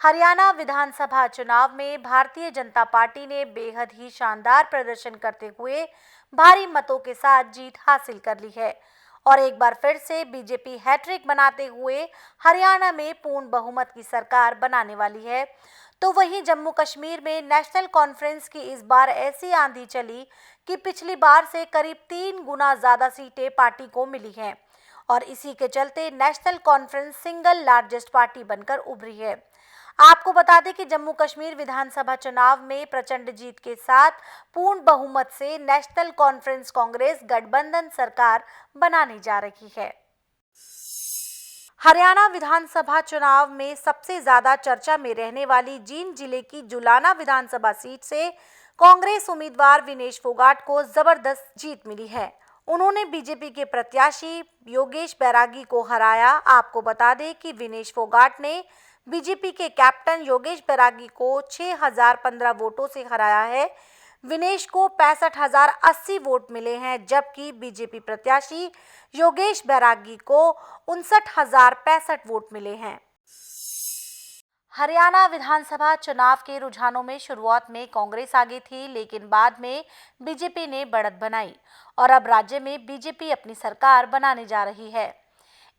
हरियाणा विधानसभा चुनाव में भारतीय जनता पार्टी ने बेहद ही शानदार प्रदर्शन करते हुए भारी मतों के साथ जीत हासिल कर ली है और एक बार फिर से बीजेपी हैट्रिक बनाते हुए हरियाणा में पूर्ण बहुमत की सरकार बनाने वाली है। तो वहीं जम्मू कश्मीर में नेशनल कॉन्फ्रेंस की इस बार ऐसी आंधी चली कि पिछली बार से करीब 3 गुना ज्यादा सीटें पार्टी को मिली हैं और इसी के चलते national conference single largest party बनकर उभरी है। आपको बता दें कि जम्मू कश्मीर विधानसभा चुनाव में प्रचंड जीत के साथ पूर्ण बहुमत से नेशनल कॉन्फ्रेंस कांग्रेस गठबंधन सरकार बनाने जा रही है। हरियाणा विधानसभा चुनाव में सबसे ज्यादा चर्चा में रहने वाली जींद जिले की जुलाना विधानसभा सीट से कांग्रेस उम्मीदवार विनेश फोगाट को जबरदस्त जीत मिली है। उन्होंने बीजेपी के प्रत्याशी योगेश बैरागी को हराया। आपको बता दें कि विनेश फोगाट ने बीजेपी के कैप्टन योगेश बैरागी को 6015 वोटों से हराया है। विनेश को 65,080 वोट मिले हैं, जबकि बीजेपी प्रत्याशी योगेश बैरागी को 59,065 वोट मिले हैं। हरियाणा विधानसभा चुनाव के रुझानों में शुरुआत में कांग्रेस आगे थी, लेकिन बाद में बीजेपी ने बढ़त बनाई और अब राज्य में बीजेपी अपनी सरकार बनाने जा रही है।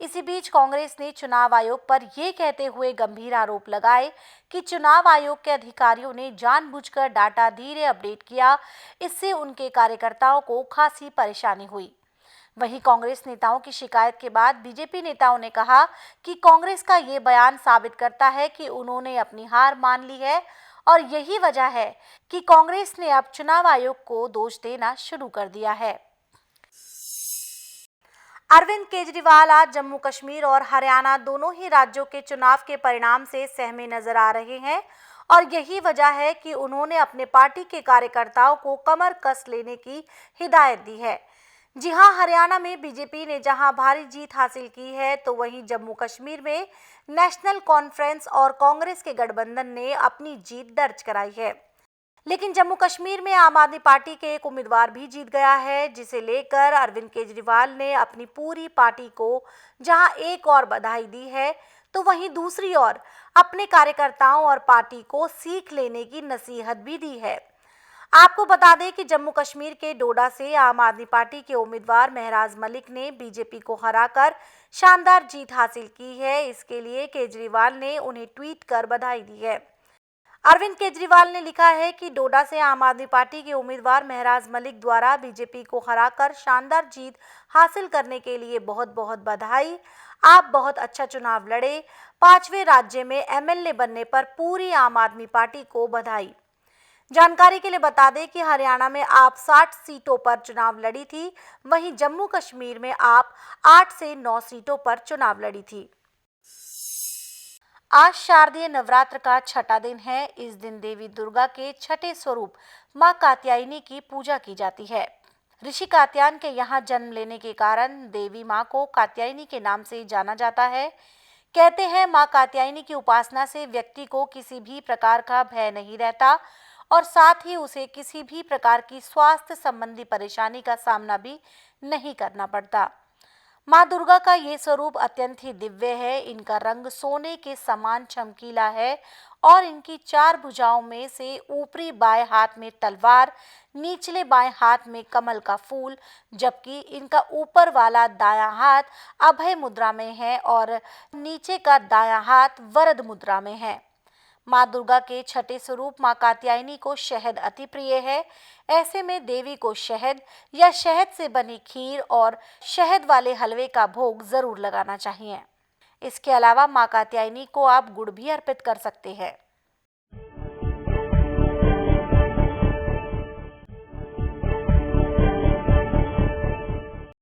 इसी बीच कांग्रेस ने चुनाव आयोग पर यह कहते हुए गंभीर आरोप लगाए कि चुनाव आयोग के अधिकारियों ने जानबूझकर डाटा धीरे अपडेट किया, इससे उनके कार्यकर्ताओं को खासी परेशानी हुई। वहीं कांग्रेस नेताओं की शिकायत के बाद बीजेपी नेताओं ने कहा कि कांग्रेस का ये बयान साबित करता है कि उन्होंने अपनी हार मान ली है और यही वजह है कि कांग्रेस ने अब चुनाव आयोग को दोष देना शुरू कर दिया है। अरविंद केजरीवाल आज जम्मू कश्मीर और हरियाणा दोनों ही राज्यों के चुनाव के परिणाम से सहमे नजर आ रहे हैं और यही वजह है कि उन्होंने अपने पार्टी के कार्यकर्ताओं को कमर कस लेने की हिदायत दी है। जी हां, हरियाणा में बीजेपी ने जहां भारी जीत हासिल की है, तो वहीं जम्मू कश्मीर में नेशनल कॉन्फ्रेंस और कांग्रेस के गठबंधन ने अपनी जीत दर्ज कराई है। लेकिन जम्मू कश्मीर में आम आदमी पार्टी के एक उम्मीदवार भी जीत गया है, जिसे लेकर अरविंद केजरीवाल ने अपनी पूरी पार्टी को जहां एक और बधाई दी है, तो वहीं दूसरी ओर अपने कार्यकर्ताओं और पार्टी को सीख लेने की नसीहत भी दी है। आपको बता दें कि जम्मू कश्मीर के डोडा से आम आदमी पार्टी के उम्मीदवार महराज मलिक ने बीजेपी को हराकर शानदार जीत हासिल की है। इसके लिए केजरीवाल ने उन्हें ट्वीट कर बधाई दी है। अरविंद केजरीवाल ने लिखा है कि डोडा से आम आदमी पार्टी के उम्मीदवार महराज मलिक द्वारा बीजेपी को हराकर शानदार जीत हासिल करने के लिए बहुत बहुत बधाई। आप बहुत अच्छा चुनाव लड़े। 5वें राज्य में एमएलए बनने पर पूरी आम आदमी पार्टी को बधाई। जानकारी के लिए बता दें कि हरियाणा में आप 60 सीटों पर चुनाव लड़ी थी, वहीं जम्मू कश्मीर में आप 8 से 9 सीटों पर चुनाव लड़ी थी। आज शारदीय नवरात्र का छठा दिन है। इस दिन देवी दुर्गा के छठे स्वरूप मां कात्यायनी की पूजा की जाती है। ऋषि कात्यायन के यहाँ जन्म लेने के कारण देवी मां को कात्यायनी के नाम से जाना जाता है। कहते हैं मां कात्यायनी की उपासना से व्यक्ति को किसी भी प्रकार का भय नहीं रहता और साथ ही उसे किसी भी प्रकार की स्वास्थ्य संबंधी परेशानी का सामना भी नहीं करना पड़ता। मां दुर्गा का ये स्वरूप अत्यंत ही दिव्य है। इनका रंग सोने के समान चमकीला है और इनकी 4 भुजाओं में से ऊपरी बाएं हाथ में तलवार, निचले बाएं हाथ में कमल का फूल, जबकि इनका ऊपर वाला दायां हाथ अभय मुद्रा में है और नीचे का दायां हाथ वरद मुद्रा में है। मां दुर्गा के छठे स्वरूप मां कात्यायनी को शहद अति प्रिय है। ऐसे में देवी को शहद या शहद से बनी खीर और शहद वाले हलवे का भोग जरूर लगाना चाहिए। इसके अलावा मां कात्यायनी को आप गुड़ भी अर्पित कर सकते हैं।